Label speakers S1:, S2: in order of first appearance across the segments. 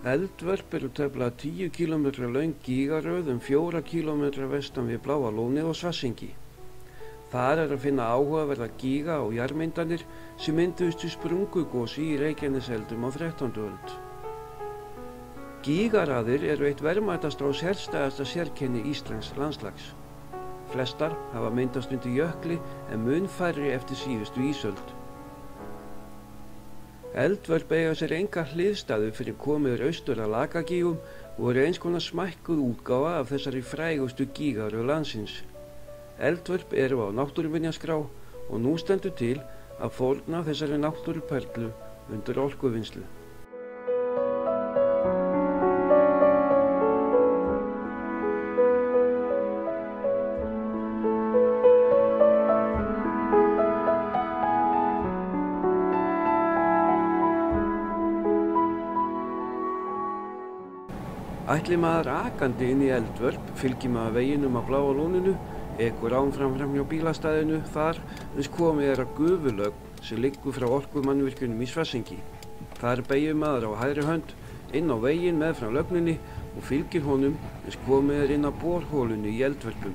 S1: Eldvörp eru tæplega 10 km löng gígaröð 4 km vestan við Bláa lónið og Svartsengi. Þar er að finna áhugaverða gíga og jarðmyndanir sem mynduðust við sprungugosi í Reykjaneseldum á 13. öld. Gígaraðir eru eitt verðmætasta og sérstæðasta sérkenni íslensks landslags. Flestar hafa myndast undir jökli en mun færri eftir síðustu ísöld. Eldvörp eiga sér enga hliðstæðu fyrir komið austur að Lakagígum og eru eins konar smækkuð útgáfa af þessari frægustu gígaröð landsins. Eldvörp eru á náttúruminjaskrá og nú stendur til að fórna þessari náttúruperlu undir orkuvinnslu. Ætli maður akandi inn í Eldvörp, fylgir maður veginum á Bláa lóninu, ekur áfram hjá bílastæðinu þar uns komið er að Gufulögn sem liggur frá orkumannvirkjunum í Svartsengi. Þar beygir maður á hægri hönd inn á veginn meðfram lögninni og fylgir honum uns komið er inn á borholunni í Eldvörpum.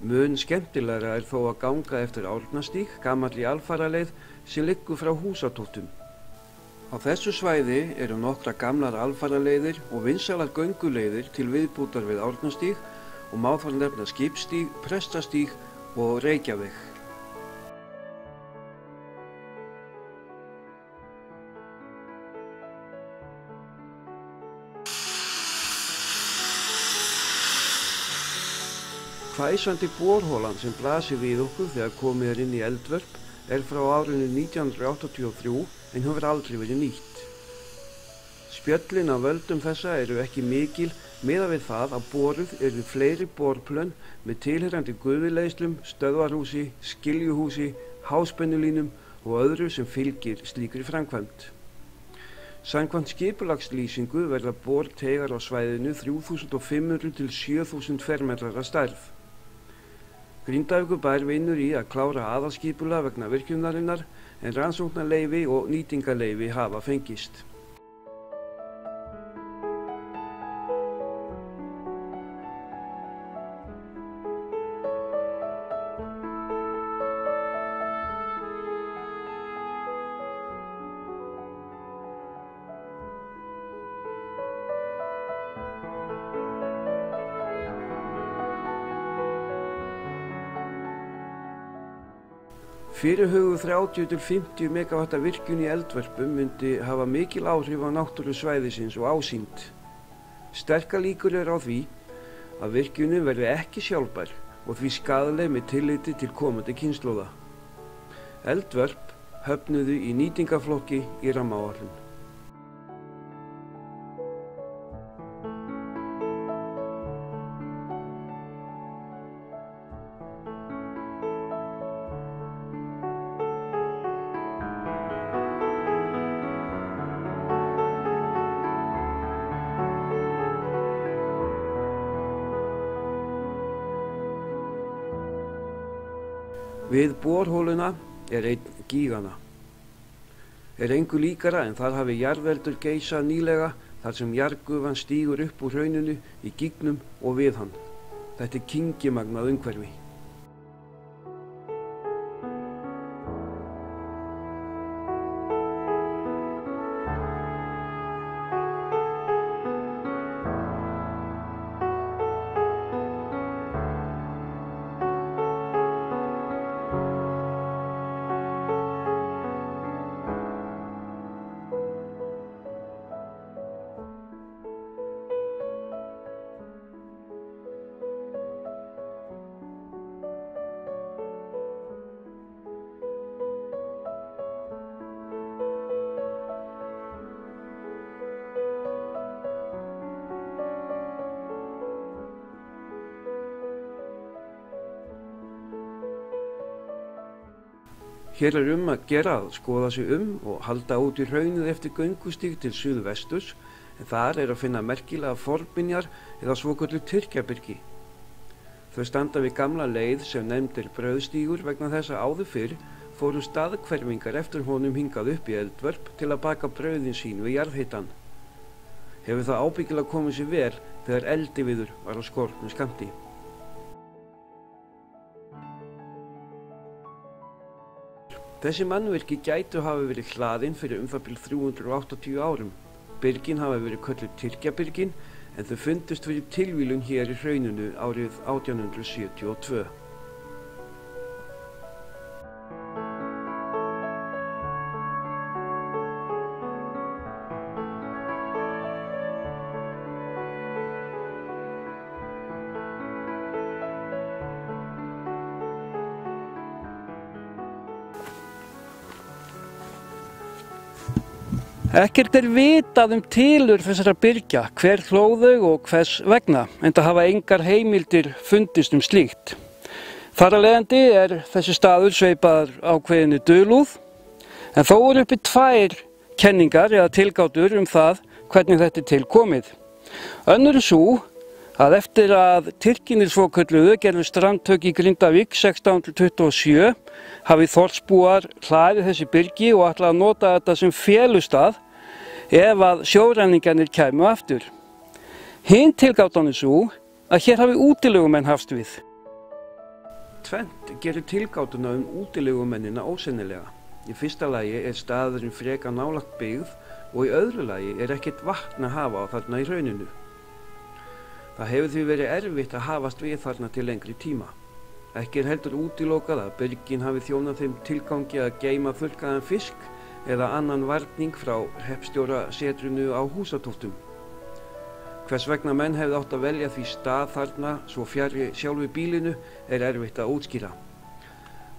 S1: Mun skemmtilegra er þó að ganga eftir Árnastíg, gamalli alfaraleið sem liggur frá Húsatóttum. Á þessu svæði eru nokkra gamlar alfaraleiðir og vinsælar gönguleiðir til viðbútar við Árnastíg og má þar nefna Skipstíg, Prestastíg og Reykjaveg. Hvæsandi borholan sem blasir við okkur þegar komið er inn í Eldvörp er frá árinu 1983 en hefur aldrei verið nýtt. Spjöllin af völdum þessa eru ekki mikil miðað við það að boruð eru fleiri borplön með tilheyrandi gufuleiðslum, stöðvarhúsi, skiljuhúsi, háspennulínum og öðru sem fylgir slíkri framkvæmd. Samkvæmt skipulagslýsingu verða borteigar á svæðinu 3500 til 7000 fermetrar að stærð. Grindavíkurbær vinnur í að klára aðalskipulag vegna virkjunarinnar en rannsóknarleyfi og nýtingarleyfi hafa fengist. Fyrirhuguð 30 til 50 megavatta virkjun í Eldvörpum myndi hafa mikil áhrif á náttúru svæðisins og ásýnd. Sterkar líkur eru á því að virkjunin verði ekki sjálfbær og því skaðleg með tilliti til komandi kynslóða. Eldvörp höfnuðu í nýtingarflokki í rammaáætlun. Við borholuna er einn gíganna. Er engu líkara en þar hafi jarðeldur geisað nýlega þar sem jarðgufan stígur upp úr hrauninu í gígnum og við hann. Þetta er kyngjumagnað umhverfi. Hér er að gera að skoða sig og halda út í hraunið eftir göngustíg til suðvesturs, en þar er að finna merkilega fornminjar eða svokölluð Tyrkjabyrgi. Þau standa við gamla leið sem nefnd er Brauðstígur vegna þess að áður fyrr fóru staðhverfingar eftir honum hingað upp í Eldvörp til að baka brauðin sín við jarðhitann. Hefur það ábyggilega komið sér vel þegar eldiviður var á skornum skammti. Þessi mannvirki gætu hafa verið hlaðin fyrir það bil 380 árum. Byrgin hafa verið kölluð Tyrkjabyrgin en þau fundust fyrir tilvílun hér í hrauninu árið 1872.
S2: Ekkert vitað tilurð þessara byrgja, hver hlóð þau og hvers vegna, enda hafa engar heimildir fundist slíkt. Þar af leiðandi þessi staður sveipaður ákveðinni dulúð, en þó eru uppi tvær kenningar eða tilgátur það hvernig þetta til komið. Önnur sú að eftir að Tyrkirnir svokölluðu gerðu strandtök í Grindavík 1627 hafi þorpsbúar hlaðið þessi byrgi og ætlaði að nota þetta sem felustað ef að sjóræningjarnir kæmu aftur. Hin tilgátan sú að hér hafi útilegumenn hafst við.
S1: Tvennt gerir tilgátuna útilegumennina ósennilega. Í fyrsta lagi staðurinn frekar nálægt byggð og í öðru lagi ekkert vatn að hafa á þarna í hrauninu. Það hefur því verið erfitt að hafast við þarna til lengri tíma. Ekki heldur útilokað að byrgin hafi þjónað þeim tilgangi að geyma þurrkaðan fisk eða annan varning frá hreppstjórasetrinu á Húsatóftum. Hvers vegna menn hefði átt að velja því stað þarna svo fjarri sjálfu bílinu erfitt að útskýra.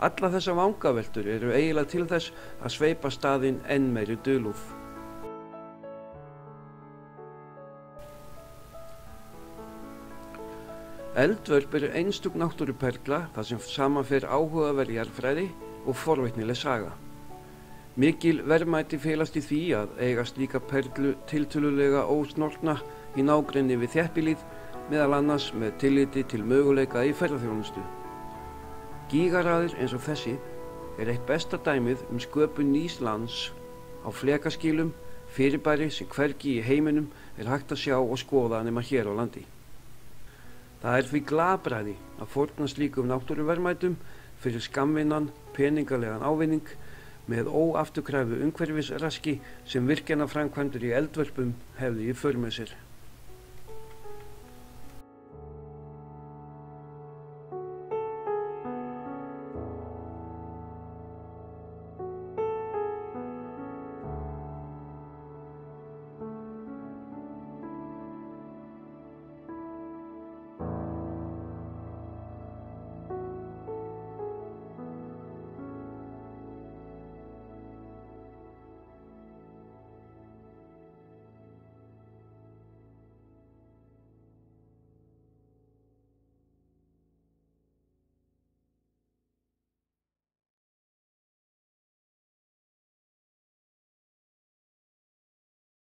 S1: Alla þessar vangaveltur eru eiginlega til þess að sveipa staðinn enn meiri dulúð. Eldvörp einstök náttúruperla þar sem samanfer áhugaverð jarðfræði og forvitnileg saga. Mikil verðmæti felast í því að eiga slíka perlu tiltölulega ósnortna í nágrenni við þéttbýlið, meðal annars með tilliti til möguleika í ferðaþjónustu. Gígaraðir eins og þessi eitt besta dæmið sköpun nýs lands á flekaskilum, fyrirbæri sem hvergi í heiminum hægt að sjá og skoða nema hér á landi. Það því glapræði að fórna slíkum náttúruverðmætum fyrir skammvinnan, peningalegan ávinning með óafturkræfu umhverfisraski sem virkjanaframkvæmdir í Eldvörpum hefði í för með sér.